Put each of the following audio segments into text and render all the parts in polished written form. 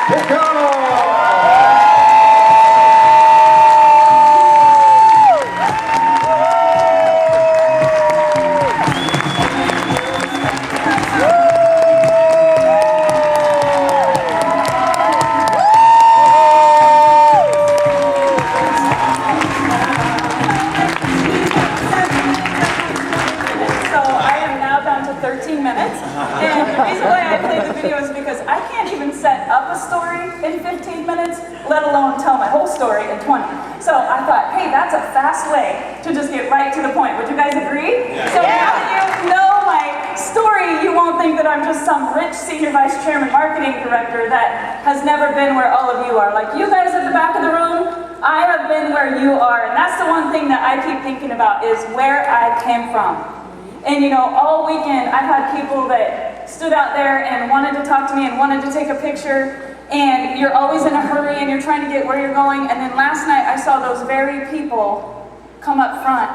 Pitcock! Let alone tell my whole story in 20. So I thought, hey, that's a fast way to just get right to the point. Would you guys agree? Yeah. So now that you know my story, you won't think that I'm just some rich senior vice chairman marketing director that has never been where all of you are. Like you guys at the back of the room, I have been where you are. And that's the one thing that I keep thinking about is where I came from. And you know, all weekend I've had people that stood out there and wanted to talk to me and wanted to take a picture. And you're always in a hurry and you're trying to get where you're going. And then last night I saw those very people come up front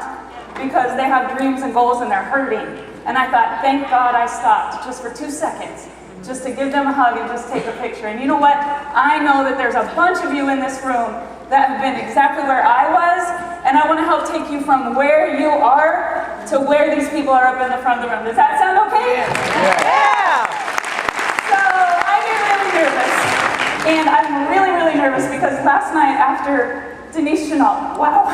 because they have dreams and goals and they're hurting. And I thought, thank God I stopped just for 2 seconds, just to give them a hug and just take a picture. And you know what? I know that there's a bunch of you in this room that have been exactly where I was. And I want to help take you from where you are to where these people are up in the front of the room. Does that sound okay? Yeah! So I get really nervous. And I'm really, really nervous because last night after Denise Chenault, wow,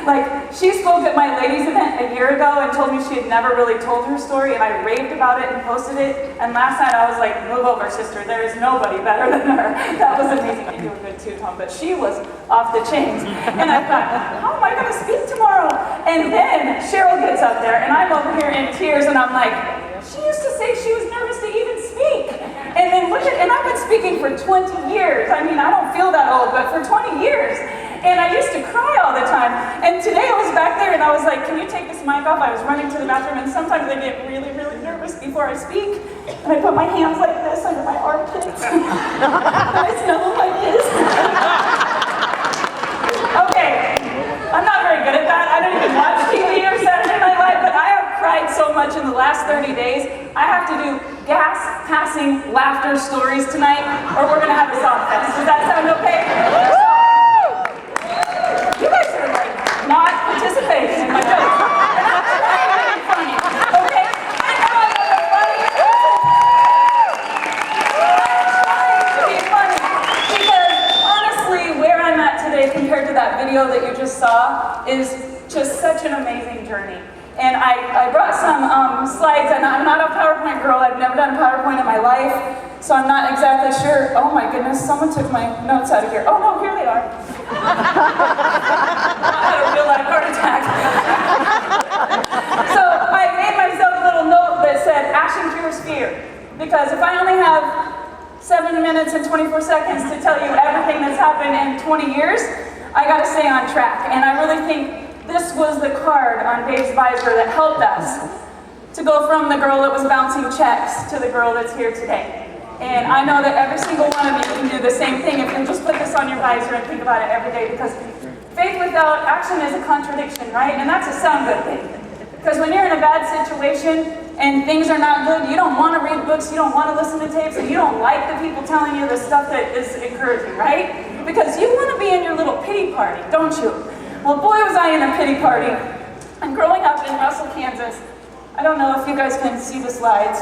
like she spoke at my ladies event a year ago and told me she had never really told her story and I raved about it and posted it. And last night I was like, move over sister, there is nobody better than her. That was amazing. You do a good too, Tom, but she was off the chains. And I thought, how am I gonna speak tomorrow? And then Cheryl gets up there and I'm over here in tears and I'm like, she used to say she was nervous to even speak. And then look at, and I've been speaking for 20 years. I mean, I don't feel that old, but for 20 years. And I used to cry all the time. And today I was back there and I was like, can you take this mic off? I was running to the bathroom and sometimes I get really, really nervous before I speak. And I put my hands like this under my armpits. And I smell them like this. Okay, I'm not very good at that. I don't even watch TV or Saturday Night Live, but I have cried so much in the last 30 days. I have to do gas-passing laughter stories tonight, or we're gonna have a song fest. Does that sound okay? You guys are like not participating in my jokes. And I'm trying to be funny, okay? I know I'm not funny. I'm trying to be funny because honestly, where I'm at today compared to that video that you just saw is just such an amazing journey. And I brought some slides, and I'm not a PowerPoint girl. I've never done a PowerPoint in my life, so I'm not exactly sure. Oh my goodness, someone took my notes out of here. Oh no, here they are. I had a real life heart attack. So I made myself a little note that said, action cures fear. Because if I only have 7 minutes and 24 seconds to tell you everything that's happened in 20 years, I gotta stay on track. And I really think this was the card on Dave's visor that helped us to go from the girl that was bouncing checks to the girl that's here today. And I know that every single one of you can do the same thing if you just put this on your visor and think about it every day, because faith without action is a contradiction, right? And that's a sound good thing. Because when you're in a bad situation and things are not good, you don't want to read books, you don't want to listen to tapes, and you don't like the people telling you the stuff that is encouraging, right? Because you want to be in your little pity party, don't you? Well, boy, was I in a pity party. And growing up in Russell, Kansas, I don't know if you guys can see the slides.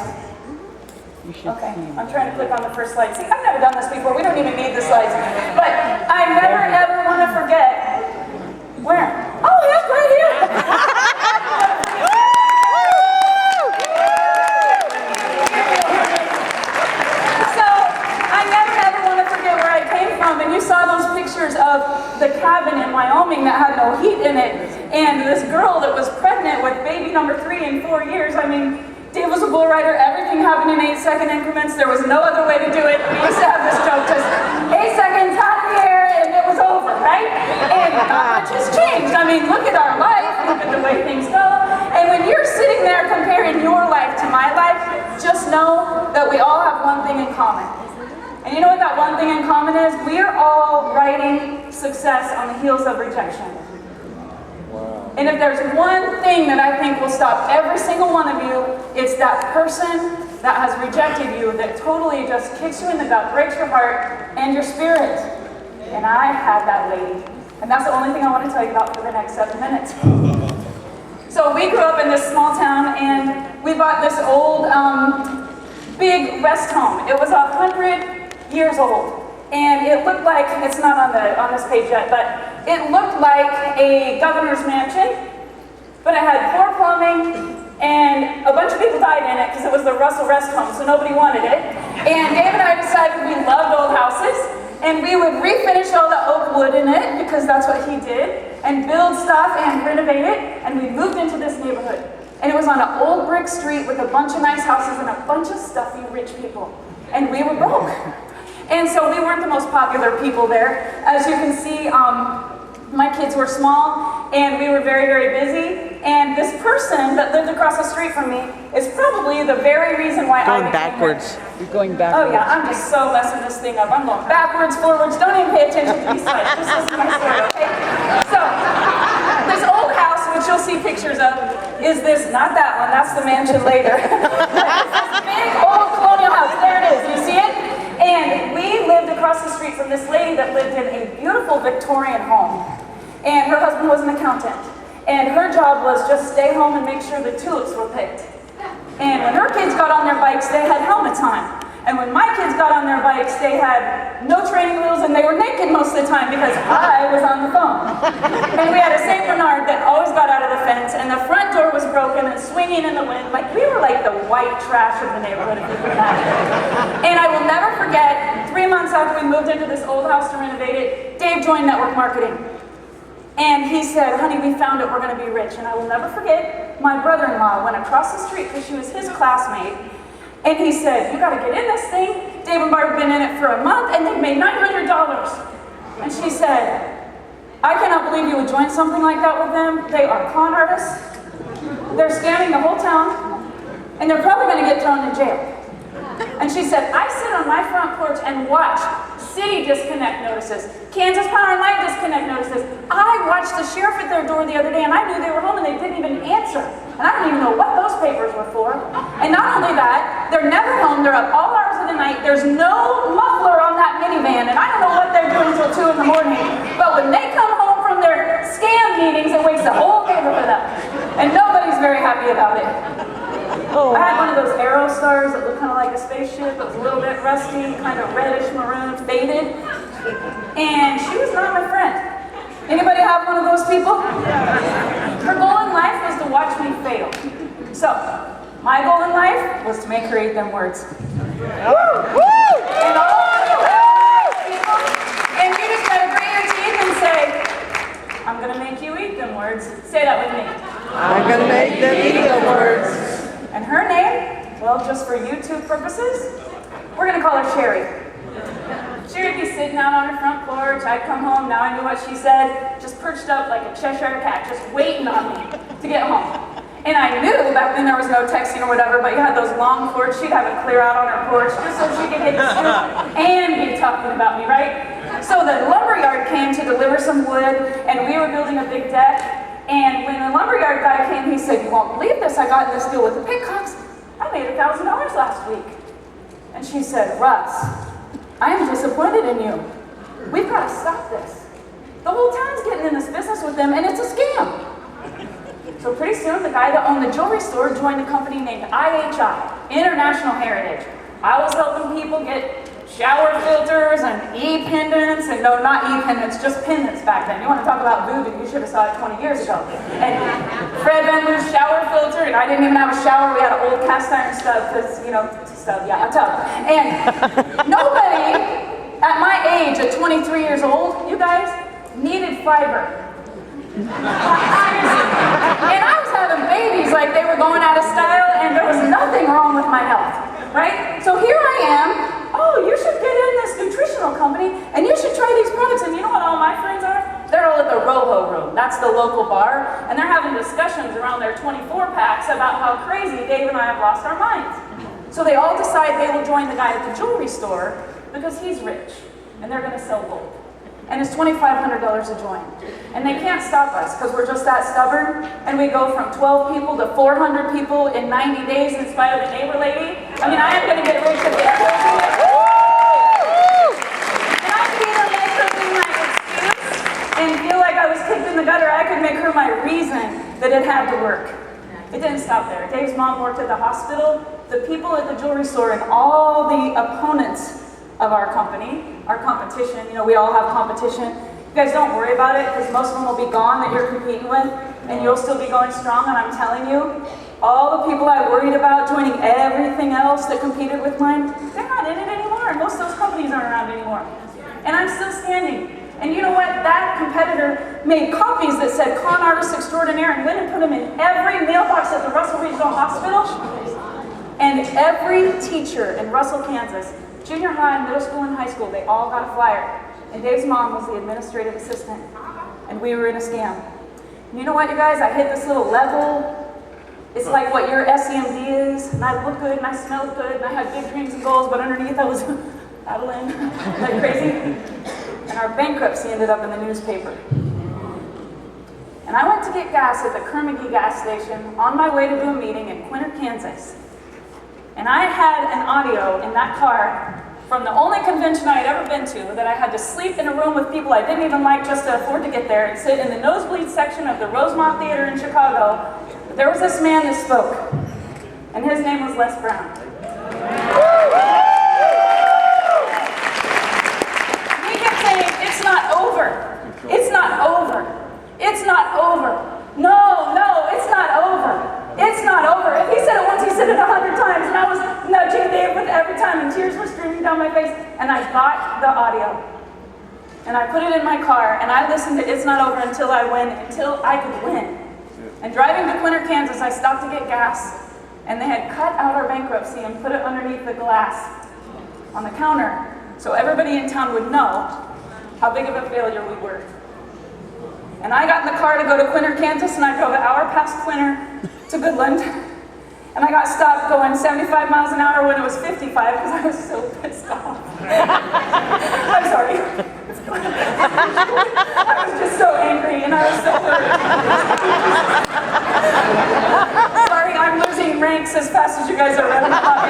Okay, I'm trying to click on the first slide. See, I've never done this before. We don't even need the slides. But I never, ever want to forget where? Oh, yeah, right here. So I never, ever want to forget where I came from. And you saw those pictures of the cabin in Wyoming that had no heat in it, and this girl that was pregnant with baby number 3 in 4 years. I mean, Dave was a bull rider, everything happened in 8-second increments. There was no other way to do it. We used to have this joke, just 8 seconds out of the air and it was over, right? And not much has changed. I mean, look at our life, look at the way things go. And when you're sitting there comparing your life to my life, just know that we all have one thing in common. And you know what that one thing in common is? We are all writing success on the heels of rejection. Wow. And if there's one thing that I think will stop every single one of you, it's that person that has rejected you, that totally just kicks you in the gut, breaks your heart and your spirit. And I had that lady. And that's the only thing I want to tell you about for the next 7 minutes. So we grew up in this small town, and we bought this old, big rest home. It was 100 years old. And it looked like, it's not on this page yet, but it looked like a governor's mansion, but it had poor plumbing, and a bunch of people died in it because it was the Russell Rest Home, so nobody wanted it. And Dave and I decided we loved old houses, and we would refinish all the oak wood in it, because that's what he did, and build stuff and renovate it, and we moved into this neighborhood. And it was on an old brick street with a bunch of nice houses and a bunch of stuffy rich people. And we were broke. And so we weren't the most popular people there. As you can see, my kids were small, and we were very, very busy. And this person that lived across the street from me is probably the very reason why I became backwards. rich. You're going backwards. Oh yeah, I'm just so messing this thing up. I'm going backwards, forwards. Don't even pay attention to these slides. Just listen to my story, okay? So, this old house, which you'll see pictures of, is this, not that one, that's the mansion later. This big old colonial house, there it is, you see it? And we lived across the street from this lady that lived in a beautiful Victorian home. And her husband was an accountant. And her job was just stay home and make sure the tulips were picked. And when her kids got on their bikes, they had helmets on. And when my kids got on their bikes, they had no training wheels, and they were naked most of the time because I was on the phone. And we had a St. Bernard that always got out of the fence, and the front door was broken and swinging in the wind. Like, we were like the white trash of the neighborhood, if you can imagine. And I will never forget, 3 months after we moved into this old house to renovate it, Dave joined network marketing. And he said, honey, we found it, we're gonna be rich. And I will never forget, my brother-in-law went across the street because she was his classmate. And he said, you gotta get in this thing. Dave and Barb have been in it for a month, and they've made $900. And she said, I cannot believe you would join something like that with them. They are con artists. They're scamming the whole town, and they're probably gonna get thrown in jail. And she said, I sit on my front porch and watch city disconnect notices, Kansas Power and Light disconnect notices. I watched the sheriff at their door the other day, and I knew they were home, and they didn't even answer. And I don't even know what those papers were for. And not only that, they're never home. They're up all hours of the night. There's no muffler on that minivan, and I don't know what they're doing until 2 in the morning. But when they come home from their scam meetings, it wakes the whole neighborhood up. And nobody's very happy about it. I had one of those Aero stars that looked kind of like a spaceship. It was a little bit rusty, kind of reddish maroon, faded. And she was not my friend. Anybody have one of those people? Her goal in life was to watch me fail. So, my goal in life was to make her eat them words. And all people, and you just gotta grit your teeth and say, I'm gonna make you eat them words. Say that with me. I'm gonna make them eat the words. And her name, well, just for YouTube purposes, we're gonna call her Sherry. She would be sitting out on her front porch. I'd come home, now I knew what she said, just perched up like a Cheshire cat, just waiting on me to get home. And I knew back then there was no texting or whatever, but you had those long cords, she'd have it clear out on her porch just so she could get the scoop and be talking about me, right? So the lumberyard came to deliver some wood, and we were building a big deck. And when the lumberyard guy came, he said, you won't believe this, I got this deal with the Pitcocks. I made $1,000 last week. And she said, Russ, I am disappointed in you. We've got to stop this. The whole town's getting in this business with them, and it's a scam. So pretty soon, the guy that owned the jewelry store joined a company named IHI, International Heritage. I was helping people get shower filters and e-pendants, and no, not e-pendants, just pendants back then. You want to talk about voodoo, you should have saw it 20 years ago. And Fred Van Loo's shower filter, and I didn't even have a shower, we had an old cast iron stub, because, you know, stub, yeah, a tub. And nobody at my age, at 23 years old, you guys, needed fiber. And I was having babies like they were going out of style, and there was nothing wrong with my health, right? So here I am, oh, you should get in this nutritional company, and you should try these products. And you know what all my friends are? They're all at the Rojo Room. That's the local bar, and they're having discussions around their 24 packs about how crazy Dave and I have lost our minds. So they all decide they will join the guy at the jewelry store because he's rich, and they're gonna sell gold. And it's $2,500 a join. And they can't stop us because we're just that stubborn, and we go from 12 people to 400 people in 90 days in spite of the neighbor lady. I mean, I am going to get rich at it. And I could either make her be my excuse and feel like I was kicked in the gutter. I could make her my reason that it had to work. It didn't stop there. Dave's mom worked at the hospital. The people at the jewelry store and all the opponents of our company, our competition, you know, we all have competition. You guys don't worry about it because most of them will be gone that you're competing with and you'll still be going strong. And I'm telling you, all the people I worried about joining everything else that competed with mine, they're not in it anymore. And most of those companies aren't around anymore. And I'm still standing. And you know what? That competitor made copies that said con artist extraordinaire and went and put them in every mailbox at the Russell Regional Hospital. And every teacher in Russell, Kansas, junior high, middle school, and high school, they all got a flyer. And Dave's mom was the administrative assistant. And we were in a scam. And you know what, you guys? I hit this little level. It's like what your SEMD is. And I look good, and I smell good, and I had big dreams and goals, but underneath I was battling like crazy. And our bankruptcy ended up in the newspaper. And I went to get gas at the Kermagee gas station on my way to do a meeting in Quinter, Kansas. And I had an audio in that car from the only convention I had ever been to that I had to sleep in a room with people I didn't even like just to afford to get there and sit in the nosebleed section of the Rosemont Theater in Chicago. There was this man that spoke, and his name was Les Brown. He kept saying, it's not over. It's not over. It's not over. No, it's not over. It's not over. If he said it once, he said it 100 times, and I was nudging Dave with every time, and tears were streaming down my face, and I bought the audio. And I put it in my car, and I listened to It's Not Over until I could win. And driving to Quinter, Kansas, I stopped to get gas, and they had cut out our bankruptcy and put it underneath the glass on the counter, so everybody in town would know how big of a failure we were. And I got in the car to go to Quinter, Kansas, and I drove an hour past Quinter to Goodland. And I got stopped going 75 miles an hour when it was 55 because I was so pissed off. I'm sorry. I was just so angry and I was so hurt. Sorry, I'm losing ranks as fast as you guys are running up on me.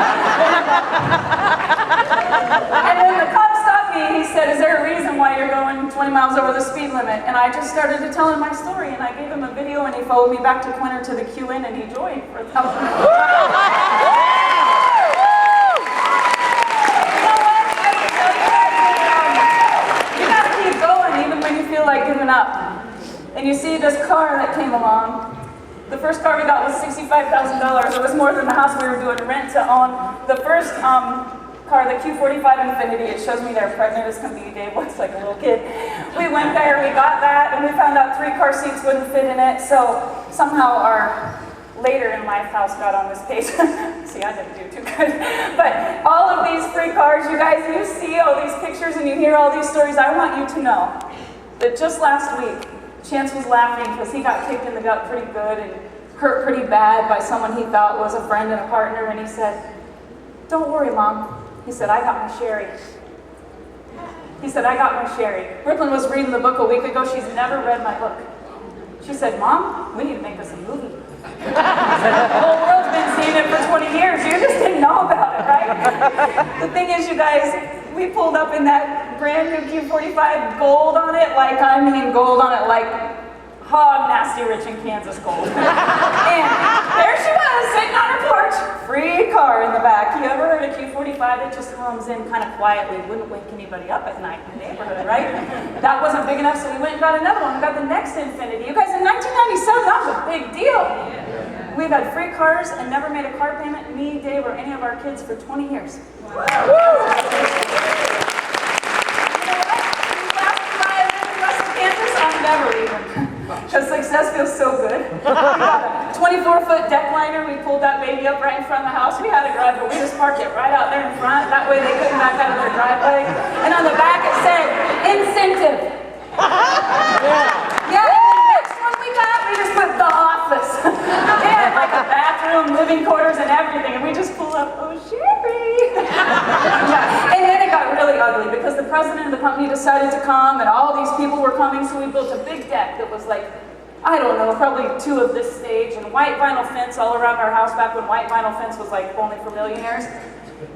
And then the cop stopped me and he said, is there a reason why you're going 20 miles over the speed limit? And I just started to tell him my story and I gave him a video and he followed me back to Quinter to the QN and he joined for 1,000. Like giving up. And you see this car that came along. The first car we got was $65,000. It was more than the house we were doing rent to own. The first car, the Q45 Infinity, it shows me they're pregnant as can be. Dave looks like a little kid. We went there, we got that, and we found out 3 car seats wouldn't fit in it. So somehow our later in life house got on this page. See, I didn't do too good. But all of these free cars, you guys, you see all these pictures and you hear all these stories. I want you to know that just last week, Chance was laughing because he got kicked in the gut pretty good and hurt pretty bad by someone he thought was a friend and a partner, and he said, don't worry, Mom. He said, I got my Sherry. He said, I got my Sherry. Brooklyn was reading the book a week ago. She's never read my book. She said, Mom, we need to make this a movie. I said, the whole world's been seeing it for 20 years. You just didn't know about it, right? The thing is, you guys, we pulled up in that brand new Q45 gold on it, like, I mean gold on it, like hog nasty rich in Kansas gold. And there she was, sitting on her porch, free car in the back. You ever heard of Q45? It just hums in kind of quietly, wouldn't wake anybody up at night in the neighborhood, right? That wasn't big enough, so we went and got another one. We got the next Infinity. You guys, in 1997, that was a big deal. We've had free cars and never made a car payment, me, Dave, or any of our kids for 20 years. Never even. Because success feels so good. 24-foot deck liner, we pulled that baby up right in front of the house. We had a garage, but we just parked it right out there in front. That way they couldn't back out of their driveway. And on the back it said, incentive. Yeah, and the next one we got, we just put the office. They had like a bathroom, living quarters, and everything. And we just pulled up, oh, Sherry. Yeah. And then it got really ugly because the president of the company decided to come and all these people were coming, so we built a big deck that was like, I don't know, probably 2 of this stage, and white vinyl fence all around our house back when white vinyl fence was like only for millionaires.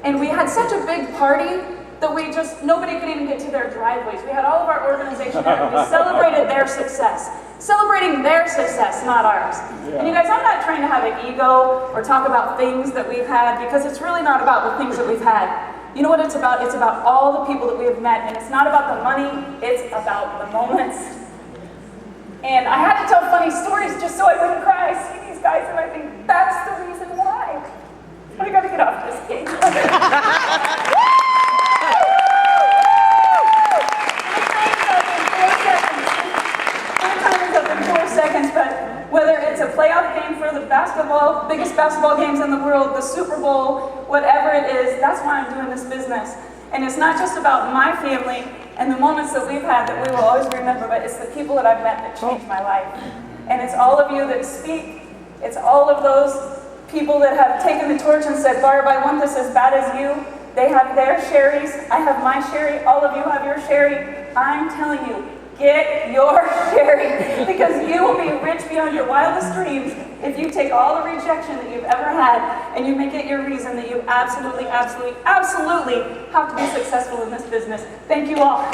And we had such a big party that nobody could even get to their driveways. We had all of our organization there, and we celebrated their success. Celebrating their success, not ours. And you guys, I'm not trying to have an ego or talk about things that we've had, because it's really not about the things that we've had. You know what it's about? It's about all the people that we have met, and it's not about the money, it's about the moments. And I had to tell funny stories just so I wouldn't cry. I see these guys and I think, that's the reason why. I gotta get off this game. But whether it's a playoff game for the biggest basketball games in the world, the Super Bowl, whatever it is, that's why I'm doing this business. And it's not just about my family and the moments that we've had that we will always remember, but it's the people that I've met that changed my life. And it's all of you that speak. It's all of those people that have taken the torch and said, Barb, I want this as bad as you. They have their Sherrys. I have my Sherry. All of you have your Sherry. I'm telling you, get your Sherry, because you will be rich beyond your wildest dreams if you take all the rejection that you've ever had and you make it your reason that you absolutely, absolutely, absolutely have to be successful in this business. Thank you all.